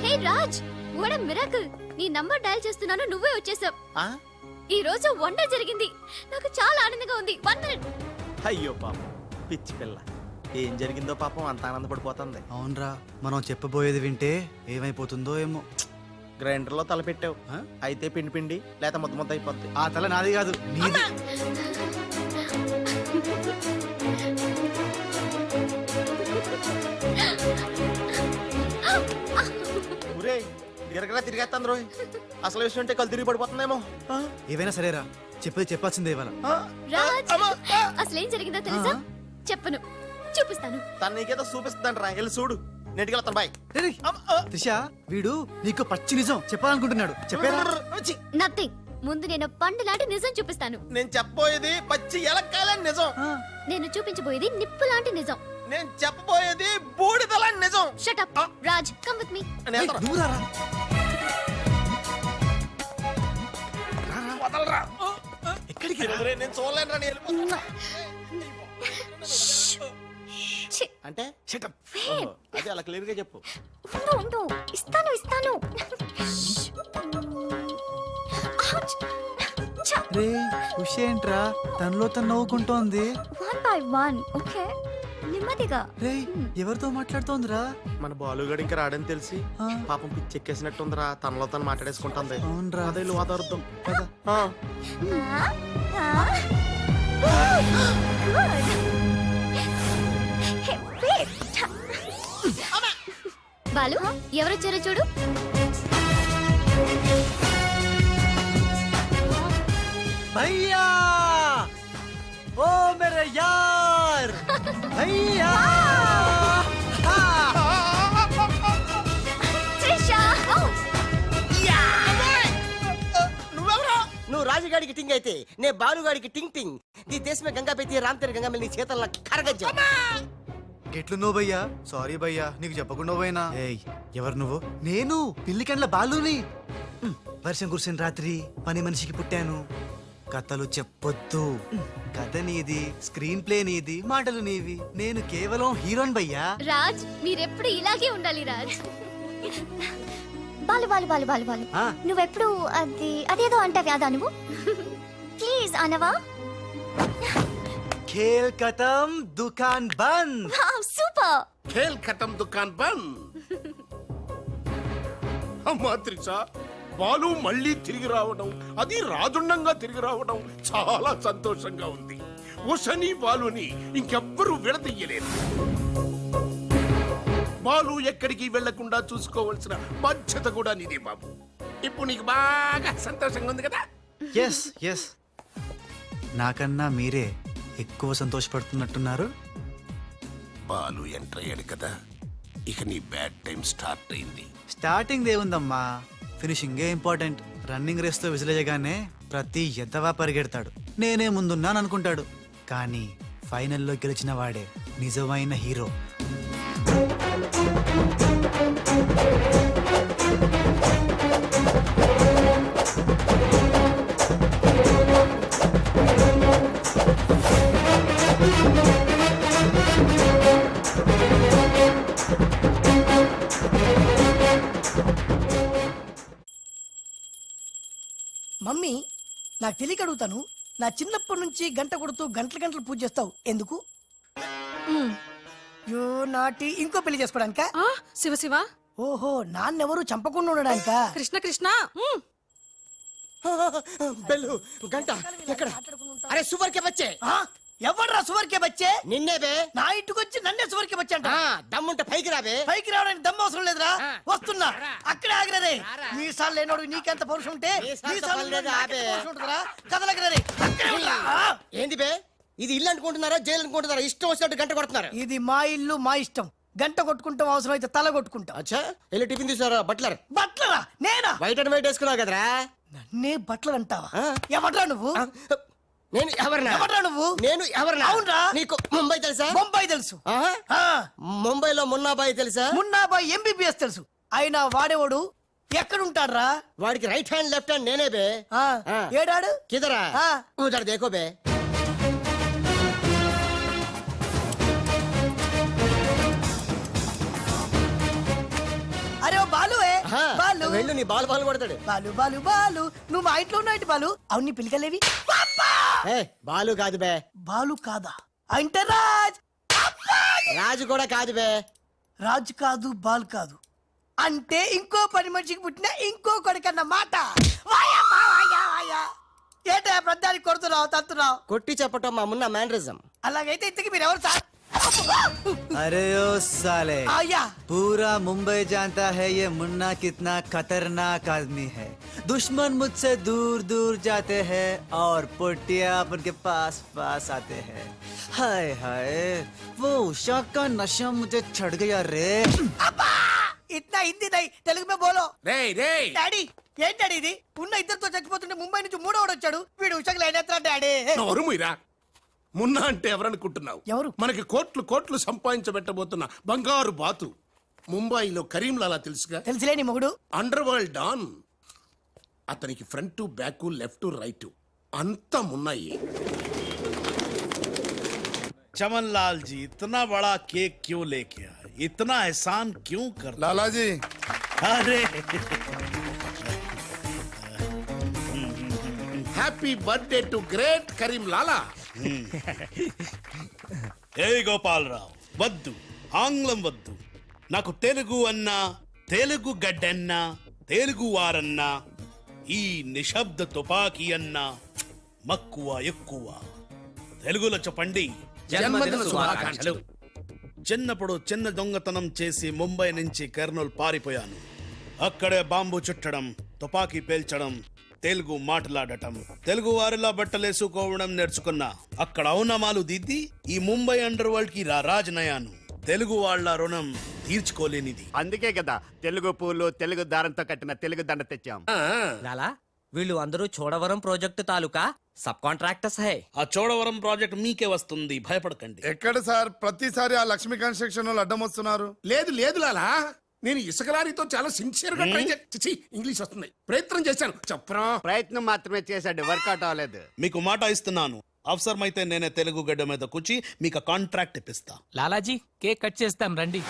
Hey Raj, what a miracle. నీ number dial చేస్తున్నాను, నువ్వే వచ్చేసావ్. ఈ రోజు వండర్ జరిగింది. నాకు చాలా ఆనందంగా ఉంది. 1 మినిట్. అయ్యో పాపం పిచ్చి పిల్ల, ఏం జరిగిందో పాపం అంత ఆనందపడిపోతుంది. అవునరా, మనం చెప్పబోయేది వింటే ఏమైపోతుందో ఏమో. గ్రైండర్ లో తల పెట్టావు, అయితే పిండి పిండి లేక ముద్ద ముద్ద అయిపోద్ది. ఆ తల నాది కాదు, నీది. ఊరే తిరగరా తిరిగేస్తాను రోయ్. అసలు విషయం ఉంటే కళ్ళు తిరిగి పడిపోతుందేమో. ఏవైనా సరేరా, చెప్పేది చెప్పాల్సిందే ఇవాళ. రాజ్, అసలేం జరిగిందో తెలుసా? చెప్పను, చూపిస్తాను. తను నీకేదో చూపిస్తుందంటరా, వెళ్ళి చూడు. నెట్టుకెళ్తాను బాయ్. త్రిష, వీడు నీకు పచ్చి నిజం చెప్పాలనుకుంటున్నాడు. చెప్పేరా? నథింగ్. ముందు నేను పండు లాంటి నిజం చూపిస్తాను. నేను చెప్పబోయేది పచ్చి ఎలక్కాలని నిజం. నేను చూపించబోయేది నిప్పు లాంటి నిజం. నేను చెప్పబోయేది బూడిదలాంటి నిజం. Shut up Raj, come with me. ఎక్కడికి? నేను చూడలేను రా, వెళ్ళిపోతున్నా. అంటే అదే అలా క్లియర్ గా చెప్పు. ఉండు, ఇస్తాను ఇస్తాను. రే ఏంట్రా తనలో తను నవ్వుకుంటోంది. 1 by 1, ఓకే? నెమ్మదిగా. రే, ఎవరితో మాట్లాడుతోందిరా? మన బాలుగాడు ఇంకా రాడని తెలిసి పాపం పిచ్చి ఎక్కేసినట్టుందిరా, తనలో తను మాట్లాడేసుకుంటుంది. అవునరా, అదే వాతావరణం. బాలు, ఎవరొచ్చారో చూడు. భయ్యా, ఓ మేరే యార్ భయ్యా. నువ్వు రాజుగాడికి టింగ్ అయితే నే బాలుగాడికి టింగ్ టింగ్. ఈ దేశమే గంగా పెట్టి రామ్తేరి గంగా నీ చేతల్లో కరగజ్జా. ఎట్లు నువ్వు భయ్యా? సారీ భయ్యా, నీకు చెప్పకుండా పోయినా. ఏయ్, ఎవరు నువ్వు? నేను పిల్లికండ్ల బాలుని. వర్షం కురిసిన రాత్రి పని మనిషికి పుట్టాను. కథలు చెప్పొద్దు. కథ నీది, స్క్రీన్ ప్లే నీది, మాటలు నీవి. నేను కేవలం హీరోన్ భయ్యా. రాజ్, మీరెప్పుడు ఇలాగే ఉండాలి రాజ్. బాలు బాలు బాలు బాలు బాలు, నువ్వెప్పుడు అదేదో అంటావి అదా నువ్వు? ప్లీజ్ అనవా? ఖేల్ ఖతం దుకాన్ బంద్. సూపర్. ఖేల్ ఖతం దుకాన్ బంద్. అమ్మా త్రిష, బాలు మళ్ళీ తిరిగి రావడం, అది రాజుండంగా తిరిగి రావడం చాలా సంతోషంగా ఉంది. ఉషని బాలుని ఇంకెవ్వరూ విడదీయలేరు. బాలు ఎక్కడికి వెళ్లకుండా చూసుకోవాల్సిన బాధ్యత కూడా నీదే బాబు. ఇప్పుడు నీకు బాగా సంతోషంగా ఉంది కదా? ఎస్ ఎస్, నాకన్నా మీరే ఎక్కువ సంతోషపడుతున్నట్టున్నారు. బాలు ఎంటర్ అయ్యాడు కదా, ఇక నీ బ్యాడ్ టైం స్టార్ట్ అయింది. స్టార్టింగ్ దేవుందమ్మా, ఫినిషింగే ఇంపార్టెంట్. రన్నింగ్ రేస్ తో విసిలేయగానే ప్రతి ఎద్దవా పరిగెడతాడు, నేనే ముందున్నాను అనుకుంటాడు. కానీ ఫైనల్లో గెలిచిన వాడే నిజమైన హీరో. మమ్మీ, నాకు తెలియక అడుగుతాను, నా చిన్నప్పటి నుంచి గంట కొడుతూ గంటలు గంటలు పూజ చేస్తావు ఎందుకు? యో నాటి ఇంకో పెళ్లి చేసుకోవడానికా? శివ శివ. ఓహో, నాన్నెవరు చంపకుండా ఉండడానికా? కృష్ణ కృష్ణ. బెల్లు గంట ఎక్కడ? అరే సువర్కే బచ్చే. ఎవడ్రా సువర్కే బచ్చే? నిన్నే బే. నా ఇంటికి వచ్చి నన్నే సువర్కే బచ్చే అంట. దమ్ముంటే పైకి రాబే. పైకి రావడానికి దమ్ము అవసరం లేదురా, వస్తున్నా. అక్కడే ఆగిరే. మీసాలు లేనోడు నీకెంత పౌరుషం ఉంటే కదలగిరే. ఏంది బే, ఇది ఇల్లు అనుకుంటున్నారా జైలు అనుకుంటున్నారా? ఇష్టం వచ్చినట్టు గంట కొడుతున్నారు. ఇది మా ఇల్లు, మా ఇష్టం. గంట కొట్టుకుంటాం, అవసరం అయితే తల కొట్టుకుంటాం. అచ్చా, వెళ్ళి టిఫిన్ తీసారా? బట్లర్. బట్లరా? నేనా? వైట్ అండ్ వైట్ వేసుకున్నావు కదరా. నన్నే బట్లర్ అంటావా? ఎవడ్రా నువ్వు? నేను ఎవరినా? ఎవడ్రా నువ్వు? నేను ఎవరినా? అవునరా? నీకు ముంబై తెలుసా? ముంబై తెలుసు. ముంబైలో మున్నాబాయి తెలుసా? మున్నాబాయి MBBS తెలుసు. అయినా వాడేవాడు ఎక్కడుంటాడ్రా? వాడికి రైట్ హ్యాండ్ లెఫ్ట్ హ్యాండ్ నేనే బే. ఏడాడు కిదరా ఉదర్ దేకో బే. అరే ఓ బాలు, ఆహా, బాలు వెళ్ళు నీ బాల్ బాల్ కొడతాడు. బాలు బాలు బాలు నువ్వు మా ఇంట్లో ఉన్నావు బాలు. అవును నీ పిలికలేవి ఏ బాలు కాదు బే, బాలు కాదా అంటే రాజ్. రాజు కూడా కాదు బే. రాజు కాదు బాల్ కాదు అంటే ఇంకో పని మనిషికి పుట్టిన ఇంకో కొడుకన్న మాట. వాయమ్మా, వాయా, వాయా. ఏంటో ప్రధానికి కొడుతున్నావు తంతున్నావు. కొట్టి చెప్పటం మా మున్న మేనరిజం. అలాగైతే ఇంతకి మీరు ఎవరు సార్? अरे ओ साले అయ్యా पूरा मुंबई जानता है ये मुन्ना कितना खतरनाक आदमी है। दुश्मन मुझसे दूर दूर जाते हैं और पुटिया उनके पास पास आते हैं। हाय हाय वो उषा का नशा मुझे चढ़ गया रे। అబ్బా ఇట్నా హిందీ నై తెలుగు మే బోలో. రేయ్ రేయ్ డాడీ ఏంటి డాడీ ఇది? ఉన్న ఇద్దరితో చచ్చిపోతుంటే ముంబై నుంచి మూడోడు వచ్చాడు. వీడు ఉషకు లేనేత్రా డాడీ. నోరు మీరా. మున్నా అంటే ఎవరనుకుంటున్నావు? ఎవరు? మనకి కోట్లు కోట్లు సంపాదించబెట్టబోతున్న బంగారు బాతు. ముంబైలో కరీంలాలా తెలుసుగా, తెలుసులే నీ మొగుడు. Underworld don. అతనికి ఫ్రంట్ బ్యాక్ లెఫ్ట్ రైట్ అంతా మున్నాయి. चमन लाल जी इतना बड़ा केक क्यों लेके आए? इतना एहसान क्यों कर? लाला जी अरे happy birthday to great Karim Lala. ఏ గోపాలరావు వద్దు, ఆంగ్లం వద్దు. నాకు తెలుగు అన్నా, తెలుగు గడ్డన్నా, తెలుగు వారన్నా, ఈ నిశ్శబ్ద తుపాకీ అన్నా మక్కువ ఎక్కువ. తెలుగులో చెప్పండి. జన్మదిన శుభాకాంక్షలు. చిన్నప్పుడు చిన్న దొంగతనం చేసి ముంబై నుంచి కర్నూలు పారిపోయాను. అక్కడే బాంబు చుట్టడం, తుపాకీ పేల్చడం, తెలుగు మాట్లాడటం, తెలుగు వారిలా బట్టలేసుకోవడం నేర్చుకున్నా. అక్కడ ఔనమాలు దిద్ది ఈ ముంబై అండర్ వరల్డ్ కి రాజనయాను. తెలుగు వాళ్ళ రుణం తీర్చుకోలేనిది. అందుకే కదా తెలుగు పూలు తెలుగు దారంతో కట్టిన తెలుగు దండ తెచ్చాం. లాలా వీళ్ళు అందరూ చోడవరం ప్రాజెక్టు తాలూకా సబ్ కాంట్రాక్టర్స్ హై. ఆ చోడవరం ప్రాజెక్ట్ మీకే వస్తుంది, భయపడకండి. ఎక్కడ సార్ ప్రతిసారి ఆ లక్ష్మీ కన్స్ట్రక్షన్ వాళ్ళు అడ్డం వస్తున్నారు? లేదు లేదు లాలా, నేను ఇసుక లారీతో చాలా సిన్సియర్ గా ట్రై చేసి ఇంగ్లీష్ వస్తుంది ప్రయత్నం చేశాను. చెప్పరా? ప్రయత్నం మాత్రమే చేశాడు, వర్కౌట్ అవ్వలేదు. మీకు మాట ఇస్తున్నాను, అవసరమైతే నేనే తెలుగు గడ్డ మీద కూర్చి మీకు కాంట్రాక్ట్ ఇప్పిస్తా. లాలాజీ కేక్ కట్ చేస్తాం రండి.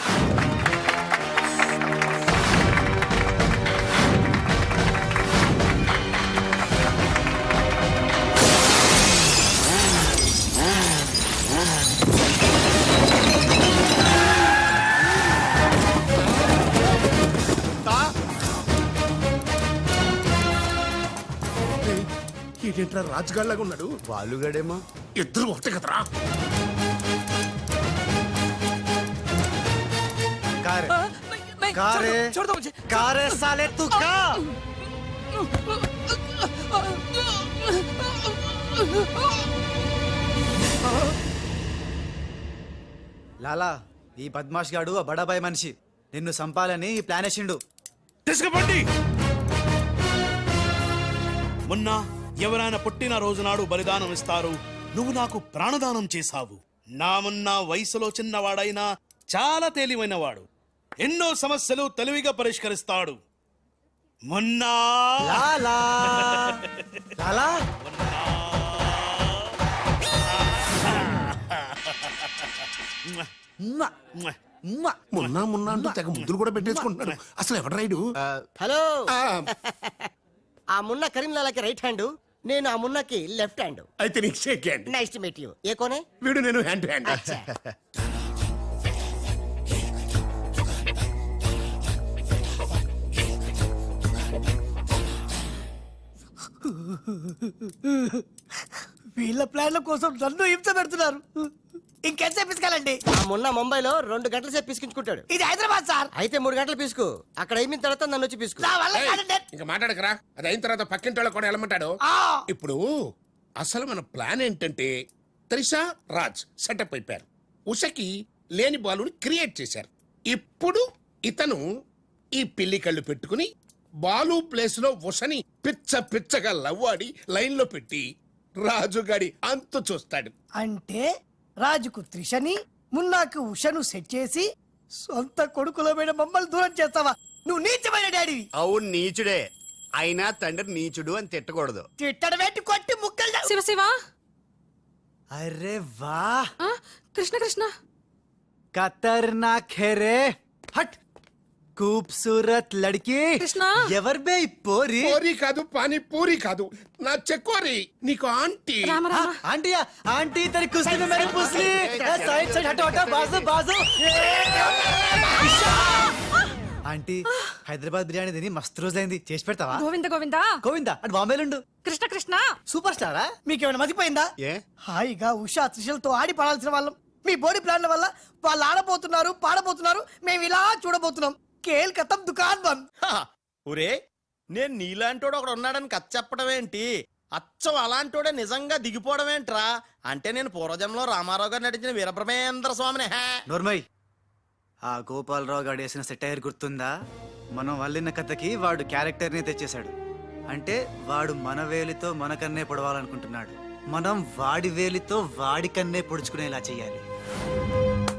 ఏంటంటారా రాజుగాళ్ళగా ఉన్నాడు? బాలుగడేమో. ఇద్దరు ఒకటే కదరా. कार कार कार साले तू का లాలా ఈ బద్మాష్ గాడు ఆ బడాబాయ్ మనిషి నిన్ను సంపాలని ఈ ప్లాన్ వేసిండు. తీసుకుపండి. మొన్న ఎవరైనా పుట్టిన రోజు నాడు బలిదానం ఇస్తారు. నువ్వు నాకు ప్రాణదానం చేశావు. నా మొన్న వయసులో చిన్నవాడైనా చాలా తేలివైనవాడు. ఎన్నో సమస్యలు తెలివిగా పరిష్కరిస్తాడు. మొన్నా లాలా లాలా మొన్న మొన్న అంటూ తెగ ముద్దులు కూడా పెట్టేసుకుంటున్నాడు. అసలు ఎవడు రైడు? హలో, ఆ మున్న కరీంలాలాకి రైట్ హ్యాండ్, నేను ఆ మున్నకి లెఫ్ట్ హ్యాండ్. అయితే నీకు shake hand. Nice to meet you. ఏ కోనే? వీడు నేను హ్యాండ్ టు హ్యాండ్. వీళ్ళ ప్లాన్ల కోసం నన్ను హింస పెడుతున్నారు. ఇంకెంతసేపు పిసుకాలండి? ఆ మున్న ముంబైలో 2 గంటల సేపు పిసికించుకుంటాడు. ఇది హైదరాబాద్ సార్. అయితే 3 గంటలు పిసుకు. అక్కడ అయిన తర్వాత నన్ను వచ్చి పిసుకు. నా వల్ల కాదండి. ఇంకా మాట్లాడకరా. అది అయిన తర్వాత పక్కింటి వాళ్ళు కూడా వెళ్ళమంటాడు. ఆ, ఇప్పుడు అసలు మన ప్లాన్ ఏంటంటే త్రిషా రాజ్ సెటప్ అయిపోయారు. ఉషకి లేని బాలుని క్రియేట్ చేశారు. ఇప్పుడు ఇతను ఈ పిల్లి కళ్ళు పెట్టుకుని బాలు ప్లేస్ లో ఉషని పిచ్చ పిచ్చగా లవ్వాడి లైన్ లో పెట్టి రాజుగాడి అంతు చూస్తాడు. అంటే రాజుకు త్రిషని మున్నాకు ఉషను సెట్ చేసి సొంత కొడుకులమైన మమ్మల్ని దూరం చేస్తావా? నువ్వు నీచమైన డాడీవి. అవును నీచుడే, అయినా తండ్రి నీచుడు అని తిట్టకూడదు. తిట్టడం పెట్టి కొట్టి ముక్కలు. శివ శివ అరే వాహ్ కృష్ణ కృష్ణ ఖతర్నాక్ హే రే. హట్ खूबसूरत लड़की కృష్ణ ఎవరు బే ఈ పోరి పూరి కాదు పానీ పూరి కాదు నా చెక్కోరి నీకు ఆంటీ आंटी आंटी तेरी कुश्ती में मेरी पुसली साइड साइड हटो हटो बाजू बाजू ఆంటీ హైదరాబాద్ బిర్యానీ తిని మస్తు రోజైంది చేసి పెడతావా గోవింద గోవింద గోవిందా అటు బాంబేలుండు కృష్ణ కృష్ణ సూపర్ స్టారా మీకేమైనా మతిపోయిందా ఏ హాయిగా ఉషా త్రిశలతో ఆడి పాడాల్సిన వాళ్ళం మీ బాడీ ప్లాన్ల వల్ల వాళ్ళు ఆడబోతున్నారు పాడబోతున్నారు మేము ఇలా చూడబోతున్నాం కేల్ కథం దుకాన్ బంద్ ఒరే నేను నీలాంటోడు ఒకడు ఉన్నాడని కథ చెప్పడం ఏంటి అచ్చం అలాంటోడే నిజంగా దిగిపోవడం ఏంట్రా అంటే నేను పూర్వజంలో రామారావు గారు నటించిన వీరబ్రహ్మేంద్ర స్వామిని హే నోర్మయ్ ఆ గోపాలరావు గారు వేసిన సెటైర్ గుర్తుందా మనం వల్లిన కథకి వాడు క్యారెక్టర్ ని తెచ్చేశాడు అంటే వాడు మన వేలితో మనకన్నే పొడవాలనుకుంటున్నాడు మనం వాడి వేలితో వాడి కన్నే పొడుచుకునేలా చెయ్యాలి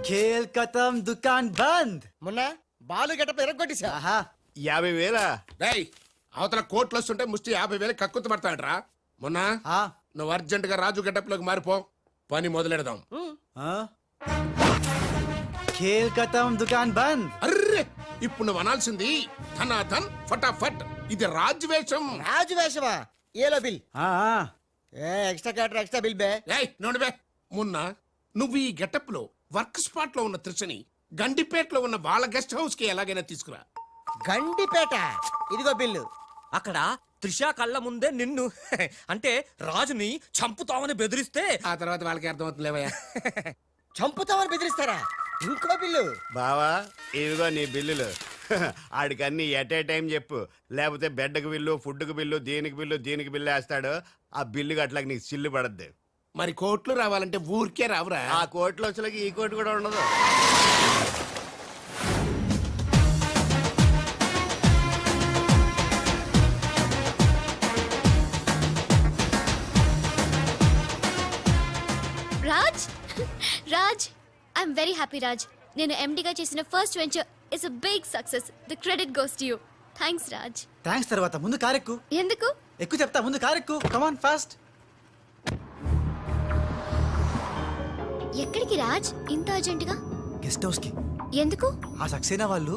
ఖేల్ కథం దుకాన్ బంద్ మొన్న బాలు గెటప్ ఎరగొట్టేశా ఆహా 50,000 రేయ్ అవతల కోట్లు వస్తుంటే ముష్టి 50,000 కక్కుతు పడతాడ్రా మొన్న ఆ నువ్వు అర్జెంట్ గా రాజు గెటప్ లోకి మారిపో పని మొదలెడదాం ఆ ఖేల్ కథం దుకాన్ బంద్ అర్రే ఇప్పుడు నువ్వు అనాల్సింది ధనాధన్ ఫటాఫట్ ఇది రాజు వేషం రాజు వేషమా ఏలో బిల్ ఆ ఆ. ఎక్స్ట్రా క్యాటర్ ఎక్స్ట్రా బిల్ బే ఏయ్ నోడు బే మొన్న నువ్వు ఈ గెటప్ లో వర్క్ స్పాట్ లో ఉన్న త్రిషని గండిపేటలో ఉన్న వాళ్ళ గెస్ట్ హౌస్ కి ఎలాగైనా తీసుకురా గండిపేట ఇదిగో బిల్లు అక్కడ త్రిష కళ్ళ ముందే నిన్ను అంటే రాజుని చంపుతామని బెదిరిస్తే ఆ తర్వాత వాళ్ళకి అర్థమవుతుందిలేవయ్యా చంపుతామని బెదిరిస్తారా ఇంకో బిల్లు బావా ఇదిగో నీ బిల్లులు ఆడికన్నీ ఎట్ ఏ టైం చెప్పు లేకపోతే బెడ్కి బిల్లు ఫుడ్కి బిల్లు దీనికి బిల్లు వేస్తాడు ఆ బిల్లు అట్లా నీకు సిల్లు పడద్దు మరి కోట్లు రావాలంటే ఊరికే రావురా ఆ కోట్లు వచ్చేలాకి ఈ కోటి కూడా ఉండదు Raj Raj I am very happy Raj నేను ఎండిగా చేసిన first venture is a big success the credit goes to you thanks Raj thanks తర్వాత ముందు కారెక్కు ఎందుకు ఎక్కువ చెప్తా ముందు కారెక్కు కమాన్ ఫాస్ట్ ఎక్కడికి రాజ్ ఇంత అర్జెంటుగా గెస్ట్ హౌస్ కి ఎందుకు ఆ సక్సేనా వాళ్ళు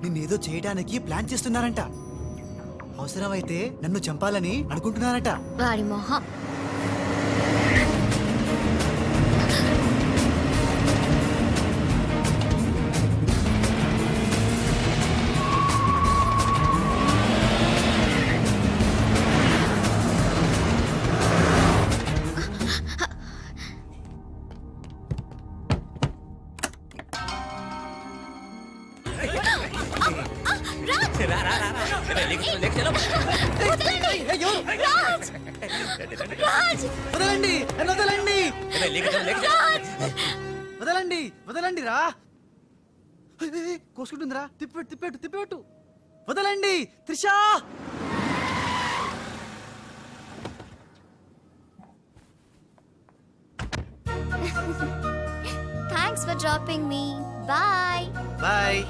నిన్నేదో చేయడానికి ప్లాన్ చేస్తున్నారంట అవసరమైతే నన్ను చంపాలని అనుకుంటున్నారట వాడి మొహం రాజ్ వదలండి నన్ను వదలండి రాజ్ వదలండి వదలండి రా కోసుకుంటుందిరా తిప్పెట్టు వదలండి Trisha thanks for dropping me bye bye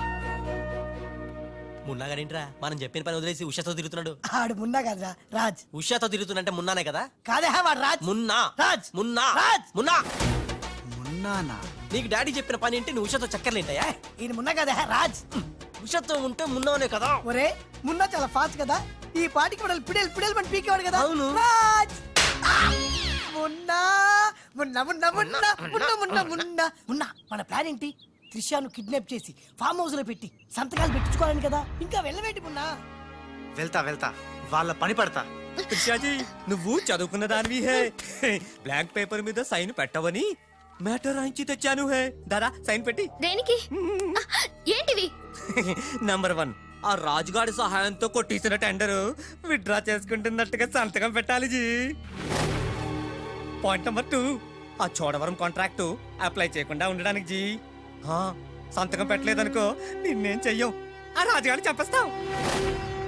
మున్నాగాడేంట్రా మనం చెప్పిన పని వదిలేసి ఉషాతో తిరుగుతున్నాడు ఆడు మున్నా కదరా రాజ్ ఉషాతో తిరుగుతున్నంటే మున్నానే కదా కాదే వాడు రాజ్ మున్నా రాజ్ మున్నా రాజ్ మున్నా మున్నానా నీకు డాడీ చెప్పిన పని ఏంటి నువ్వు ఉషాతో చక్కర్లేంటయా ఈయన మున్నా కదా రాజ్ ఉషాతో ఉంటే మున్నానే కదా ఒరే మున్నా చాలా ఫాస్ట్ కదా ఈ పాటికి మనల్ని పిడేలు మన పీకేవాడు కదా అవును. రాజ్ ఆ! మున్నా మున్నా మున్నా మున్నా మున్నా మున్నా మున్నా మున్నా మన ప్లాన్ ఏంటి త్రిషాను కిడ్నాప్ చేసి ఫామ్ హౌస్ లో పెట్టి సంతకాలు పెట్టించుకోవాలని కదా ఇంకా వెళ్ళవేంటి మున్నా వెళ్తా వాళ్ళ పని పడతా త్రిషాజీ నువ్వు చదువుకున్న దానివి హే బ్లాంక్ పేపర్ మీద సైన్ పెట్టవని మ్యాటర్ రాయించి తెచ్చాను హే దాదా సైన్ పెట్టి దేనికి ఏంటివి నంబర్ 1 ఆ రాజుగాడి సహాయంతో కొట్టేసిన టెండర్ విత్డ్రా చేసుకుంటున్నట్టుగా సంతకం పెట్టాలి జీ పాయింట్ నెంబర్ 2 ఆ చోడవరం కాంట్రాక్టు అప్లై చేయకుండా ఉండడానికి జీ సంతకం పెట్టలేదనుకో నిన్నేం చెయ్యం ఆ రాజుగాడిని చెప్పేస్తాం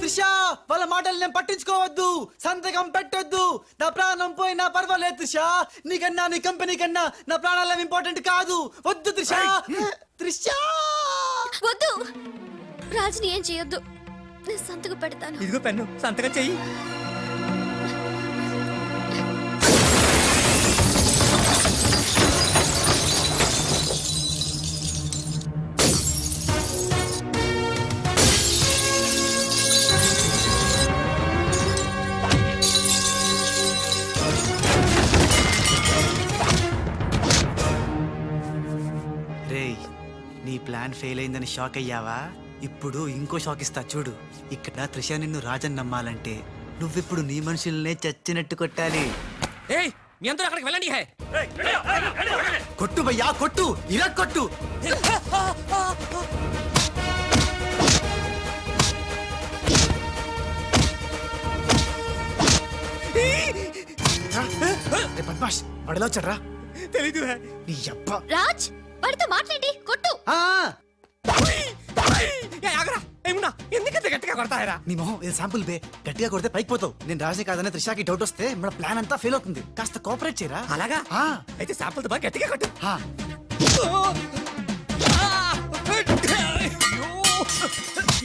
త్రిషా వాళ్ళ మాటలు నేను పట్టించుకోవద్దు సంతకం పెట్టొద్దు నా ప్రాణం పోయినా పర్వాలేదు త్రిషా నీకన్నా నీ కంపెనీ కన్నా నా ప్రాణాలు ఇంపార్టెంట్ కాదు వద్దు త్రిషా త్రిషా వద్దు రాజుని ఏం చేయొద్దు నేను సంతకు పెడతాను ఇదిగో పెన్ను సంతకం చెయ్యి అయిందని షాక్ అయ్యావా? ఇప్పుడు ఇంకో షాక్ ఇస్తా చూడు. ఇక్కడ త్రిష నిన్ను రాజన్ నమ్మాలంటే నువ్విప్పుడు నీ మనుషుల్నే చచ్చినట్టు కొట్టాలి. ఏయ్ మీ అందరూ అక్కడికి వెళ్ళండి హే కొట్టు భయ్యా కొట్టు, ఇలా కొట్టు. రే బద్మాష్, వాడిలో వచ్చాడ్రా. తెలీదు హే నీ అబ్బా. రాజ్ వాడితో మాట్లాడి కొట్టు. ఆ, ఆగరా ఏమున్నా ఎందుకంత గట్టిగా కొడతాయరా నీ మొహం ఇది శాంపుల్ బే. గట్టిగా కొడితే పైకి పోతావు. నేను రాజే కాదనే త్రిషాకి డౌట్ వస్తే మన ప్లాన్ అంతా ఫెయిల్ అవుతుంది. కాస్త కోఆపరేట్ చేయరా. అలాగా ఆ, అయితే శాంపుల్ తో బాగా గట్టిగా కొట్టు ఆ.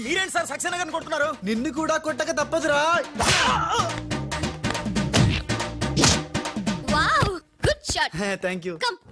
మీరేంటి సార్ సక్సేనా గారిని కొడుతున్నారు? నిన్ను కూడా కొట్టక తప్పదురా. Wow good shot. Thank you. Come